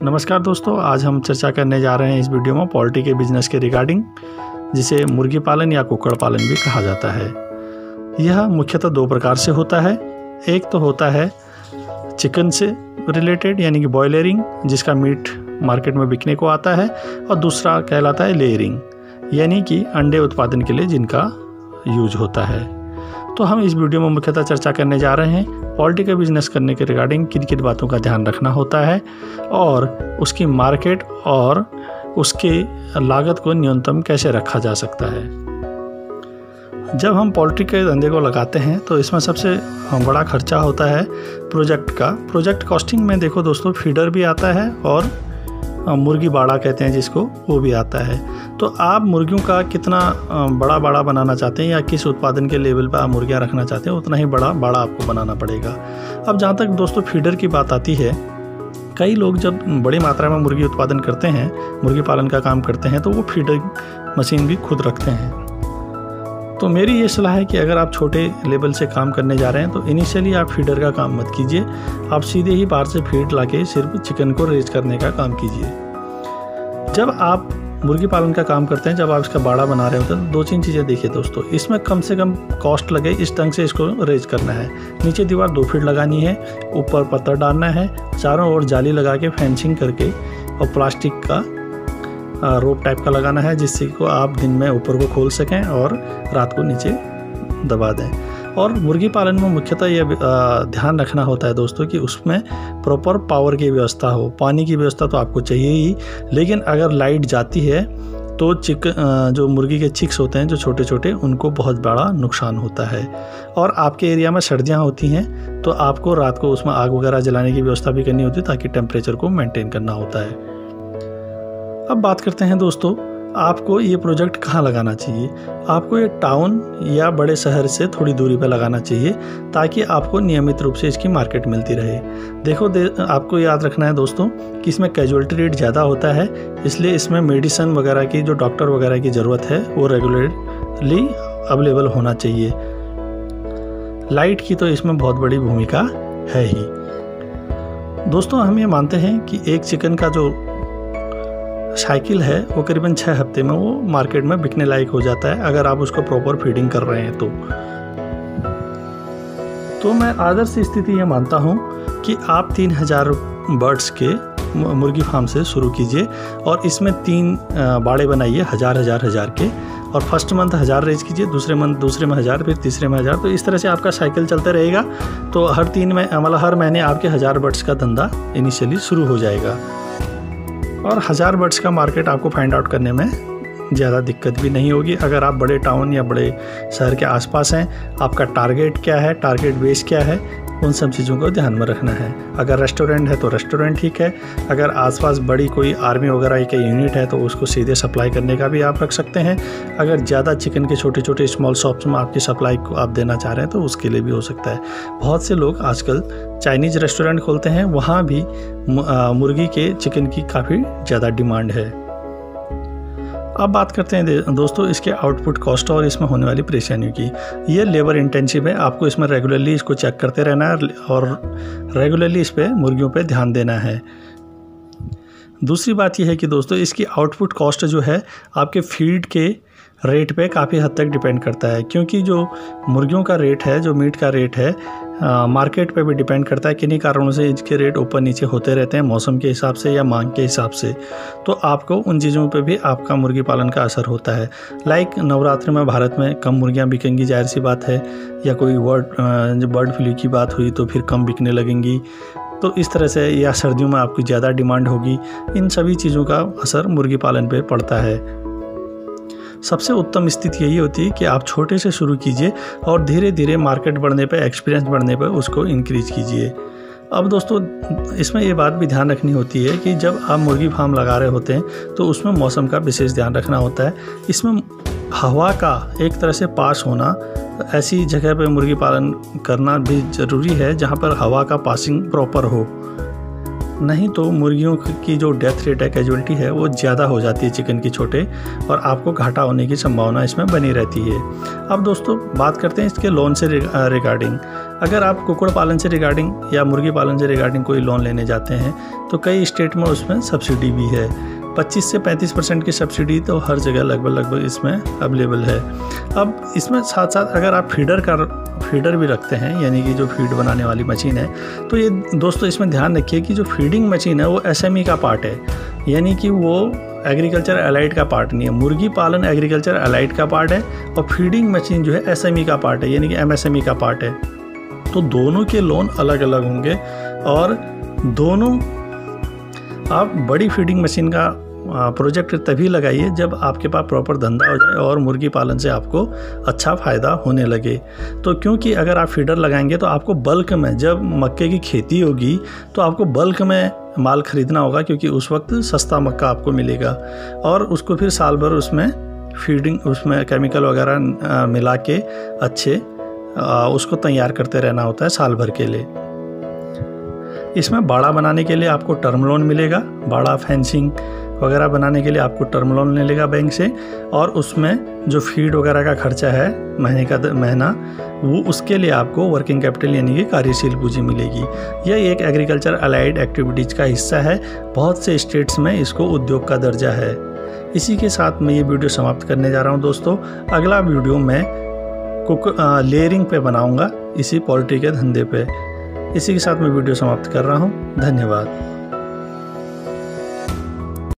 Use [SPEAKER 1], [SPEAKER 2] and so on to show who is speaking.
[SPEAKER 1] नमस्कार दोस्तों, आज हम चर्चा करने जा रहे हैं इस वीडियो में पोल्ट्री के बिजनेस के रिगार्डिंग, जिसे मुर्गी पालन या कुक्कुड़ पालन भी कहा जाता है। यह मुख्यतः दो प्रकार से होता है। एक तो होता है चिकन से रिलेटेड यानी कि बॉयलरिंग, जिसका मीट मार्केट में बिकने को आता है, और दूसरा कहलाता है लेयरिंग यानी कि अंडे उत्पादन के लिए जिनका यूज होता है। तो हम इस वीडियो में मुख्यतः चर्चा करने जा रहे हैं पोल्ट्री का बिजनेस करने के रिगार्डिंग किन किन बातों का ध्यान रखना होता है और उसकी मार्केट और उसकी लागत को न्यूनतम कैसे रखा जा सकता है। जब हम पोल्ट्री के धंधे को लगाते हैं तो इसमें सबसे बड़ा खर्चा होता है प्रोजेक्ट का। प्रोजेक्ट कॉस्टिंग में देखो दोस्तों, फीडर भी आता है और मुर्गी बाड़ा कहते हैं जिसको, वो भी आता है। तो आप मुर्गियों का कितना बड़ा बाड़ा बनाना चाहते हैं या किस उत्पादन के लेवल पर आप मुर्गियाँ रखना चाहते हैं, उतना ही बड़ा बाड़ा आपको बनाना पड़ेगा। अब जहाँ तक दोस्तों फीडर की बात आती है, कई लोग जब बड़ी मात्रा में मुर्गी उत्पादन करते हैं, मुर्गी पालन का काम करते हैं, तो वो फीडर मशीन भी खुद रखते हैं। तो मेरी ये सलाह है कि अगर आप छोटे लेवल से काम करने जा रहे हैं तो इनिशियली आप फीडर का काम मत कीजिए, आप सीधे ही बाहर से फीड लाके सिर्फ चिकन को रेज करने का काम कीजिए। जब आप मुर्गी पालन का काम करते हैं, जब आप इसका बाड़ा बना रहे होते हैं, तो दो तीन चीज़ें देखिए दोस्तों। इसमें कम से कम कॉस्ट लगे इस ढंग से इसको रेज करना है। नीचे दीवार 2 फीट लगानी है, ऊपर पत्थर डालना है, चारों ओर जाली लगा के फेंसिंग करके और प्लास्टिक का रोप टाइप का लगाना है, जिससे को आप दिन में ऊपर को खोल सकें और रात को नीचे दबा दें। और मुर्गी पालन में मुख्यतः ये ध्यान रखना होता है दोस्तों कि उसमें प्रॉपर पावर की व्यवस्था हो। पानी की व्यवस्था तो आपको चाहिए ही, लेकिन अगर लाइट जाती है तो जो मुर्गी के चिक्स होते हैं जो छोटे छोटे, उनको बहुत बड़ा नुकसान होता है। और आपके एरिया में सर्दियाँ होती हैं तो आपको रात को उसमें आग वगैरह जलाने की व्यवस्था भी करनी होती है, ताकि टेम्परेचर को मेंटेन करना होता है। अब बात करते हैं दोस्तों, आपको ये प्रोजेक्ट कहाँ लगाना चाहिए। आपको ये टाउन या बड़े शहर से थोड़ी दूरी पर लगाना चाहिए, ताकि आपको नियमित रूप से इसकी मार्केट मिलती रहे। देखो आपको याद रखना है दोस्तों कि इसमें कैजुअलिटी रेट ज़्यादा होता है, इसलिए इसमें मेडिसिन वगैरह की, जो डॉक्टर वगैरह की ज़रूरत है, वो रेगुलरली अवेलेबल होना चाहिए। लाइट की तो इसमें बहुत बड़ी भूमिका है ही। दोस्तों, हम ये मानते हैं कि एक चिकन का जो साइकिल है वो करीबन 6 हफ्ते में वो मार्केट में बिकने लायक हो जाता है, अगर आप उसको प्रॉपर फीडिंग कर रहे हैं तो मैं आदर्श स्थिति ये मानता हूँ कि आप 3000 बर्ड्स के मुर्गी फार्म से शुरू कीजिए और इसमें 3 बाड़े बनाइए, 1000 के, और फर्स्ट मंथ 1000 रेज कीजिए, दूसरे में 1000, फिर तीसरे में 1000। तो इस तरह से आपका साइकिल चलते रहेगा। तो हर महीने आपके 1000 बर्ड्स का धंधा इनिशियली शुरू हो जाएगा और 1000 बर्ड्स का मार्केट आपको फाइंड आउट करने में ज़्यादा दिक्कत भी नहीं होगी। अगर आप बड़े टाउन या बड़े शहर के आसपास हैं, आपका टारगेट क्या है, टारगेट बेस क्या है, उन सब चीज़ों को ध्यान में रखना है। अगर रेस्टोरेंट है तो रेस्टोरेंट ठीक है, अगर आसपास बड़ी कोई आर्मी वगैरह की यूनिट है तो उसको सीधे सप्लाई करने का भी आप रख सकते हैं। अगर ज़्यादा चिकन के छोटे छोटे स्मॉल शॉप्स में आपकी सप्लाई को आप देना चाह रहे हैं तो उसके लिए भी हो सकता है। बहुत से लोग आजकल चाइनीज़ रेस्टोरेंट खोलते हैं, वहाँ भी मुर्गी के चिकन की काफ़ी ज़्यादा डिमांड है। अब बात करते हैं दोस्तों इसके आउटपुट कॉस्ट और इसमें होने वाली परेशानियों की। ये लेबर इंटेंसिव है, आपको इसमें रेगुलरली इसको चेक करते रहना है और रेगुलरली इस पर मुर्गियों पे ध्यान देना है। दूसरी बात यह है कि दोस्तों इसकी आउटपुट कॉस्ट जो है आपके फीड के रेट पे काफ़ी हद तक डिपेंड करता है, क्योंकि जो मुर्गियों का रेट है, जो मीट का रेट है, मार्केट पे भी डिपेंड करता है। किन्हीं कारणों से इसके रेट ऊपर नीचे होते रहते हैं, मौसम के हिसाब से या मांग के हिसाब से। तो आपको उन चीज़ों पे भी आपका मुर्गी पालन का असर होता है। लाइक नवरात्रि में भारत में कम मुर्गियां बिकेंगी, जाहिर सी बात है, या कोई बर्ड फ्लू की बात हुई तो फिर कम बिकने लगेंगी। तो इस तरह से, या सर्दियों में आपकी ज़्यादा डिमांड होगी। इन सभी चीज़ों का असर मुर्गी पालन पर पड़ता है। सबसे उत्तम स्थिति यही होती है कि आप छोटे से शुरू कीजिए और धीरे धीरे मार्केट बढ़ने पर, एक्सपीरियंस बढ़ने पर उसको इंक्रीज कीजिए। अब दोस्तों इसमें ये बात भी ध्यान रखनी होती है कि जब आप मुर्गी फार्म लगा रहे होते हैं तो उसमें मौसम का विशेष ध्यान रखना होता है। इसमें हवा का एक तरह से पास होना, ऐसी जगह पर मुर्गी पालन करना भी ज़रूरी है जहाँ पर हवा का पासिंग प्रॉपर हो। नहीं तो मुर्गियों की जो डेथ रेट है, कैजुअलिटी है, वो ज़्यादा हो जाती है चिकन की छोटे, और आपको घाटा होने की संभावना इसमें बनी रहती है। अब दोस्तों बात करते हैं इसके लोन से रिगार्डिंग। अगर आप कुक्कुट पालन से रिगार्डिंग या मुर्गी पालन से रिगार्डिंग कोई लोन लेने जाते हैं तो कई स्टेट में उसमें सब्सिडी भी है। 25 से 35% की सब्सिडी तो हर जगह लगभग इसमें अवेलेबल है। अब इसमें साथ साथ अगर आप फीडर भी रखते हैं, यानी कि जो फीड बनाने वाली मशीन है, तो ये दोस्तों इसमें ध्यान रखिए कि जो फीडिंग मशीन है वो SME का पार्ट है, यानी कि वो एग्रीकल्चर अलाइड का पार्ट नहीं है। मुर्गी पालन एग्रीकल्चर अलाइड का पार्ट है और फीडिंग मशीन जो है SME का पार्ट है, यानी कि MSME का पार्ट है। तो दोनों के लोन अलग अलग होंगे और दोनों आप बड़ी फीडिंग मशीन का प्रोजेक्ट तभी लगाइए जब आपके पास प्रॉपर धंधा हो जाए और मुर्गी पालन से आपको अच्छा फ़ायदा होने लगे। तो क्योंकि अगर आप फीडर लगाएंगे तो आपको बल्क में, जब मक्के की खेती होगी तो आपको बल्क में माल ख़रीदना होगा, क्योंकि उस वक्त सस्ता मक्का आपको मिलेगा और उसको फिर साल भर उसमें फीडिंग, उसमें केमिकल वगैरह मिला के अच्छे उसको तैयार करते रहना होता है साल भर के लिए। इसमें बाड़ा बनाने के लिए आपको टर्म लोन मिलेगा, बाड़ा फेंसिंग वगैरह बनाने के लिए आपको टर्म लोन मिलेगा बैंक से, और उसमें जो फीड वगैरह का खर्चा है महीना वो उसके लिए आपको वर्किंग कैपिटल यानी कि कार्यशील पूंजी मिलेगी। यह एक एग्रीकल्चर अलाइड एक्टिविटीज़ का हिस्सा है। बहुत से स्टेट्स में इसको उद्योग का दर्जा है। इसी के साथ मैं ये वीडियो समाप्त करने जा रहा हूँ दोस्तों। अगला वीडियो मैं लेयरिंग पे बनाऊँगा, इसी पोल्ट्री के धंधे पे। इसी के साथ मैं वीडियो समाप्त कर रहा हूँ। धन्यवाद।